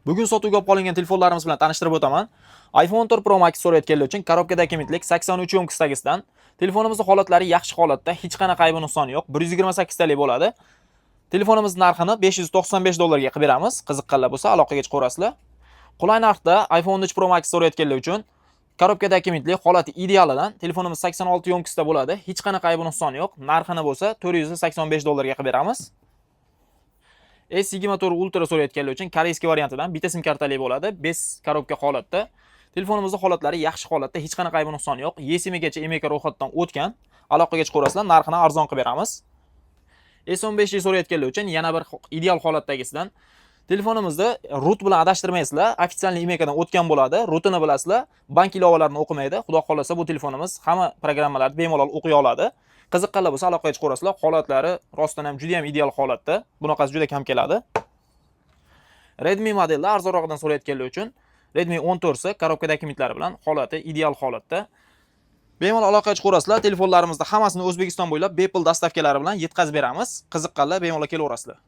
Bugun sotuvga olib qolingan telefonlarimiz bilan tanishtirib o'taman. iPhone 14 Pro Max so'rayotganlar uchun korobkadagi mitlik 83 ohm stagisdan. Telefonimizning holatlari yaxshi holatda, hech qanaqa aybi nuqsoni yo'q. 128 talik bo'ladi. Telefonimiz narxini $595 ga qilib beramiz. Qiziqqanlar bo'lsa aloqaga chiqaverasizlar. Qulay narxda iPhone 13 Pro Max so'rayotganlar uchun korobkadagi mitlik holati idealidan telefonimiz 86 ohm da bo'ladi. Hech qanaqa aybi nuqsoni yo'q. Narxini bo'lsa $485 ga qilib beramiz. S24 Ultra so'rayotganlar uchun koreyskiy variantidan bitta sim kartali bo'ladi. 5 korobka holatda. Telefonimizning holatlari yaxshi holatda, hech qanaqa aybi nuqsoni yo'q. eSIM gacha MK ro'yxatdan o'tgan. Aloqaga chiqaverasizlar, narxini arzon qilib beramiz. S15 so'rayotganlar uchun yana bir ideal holatdagisidan. Telefonimizni root bilan adashtirmaysizlar. Ofitsial MKdan o'tgan bo'ladi. Rootini bilasizlar. Bank ilovalarini o'qimaydi. Xudo xolasa bu telefonimiz hamma programmalarni bemalol o'qiy oladi. Qiziqqanlar bo'lsa aloqaga chiqaverasizlar. Holatlari rostdan ham juda ham ideal holatda. Bunaqasi juda kam keladi. Redmi modellar arzonroqdan so'rayotganlar uchun Redmi 14 korobkadagi mitlari bilan holati ideal holatda. Bemalol aloqaga chiqaverasizlar. Telefonlarimizda hammasini O'zbekiston bo'ylab bepul dastavkalari bilan yetkazib beramiz. Qiziqqanlar bemalol kelaverasizlar.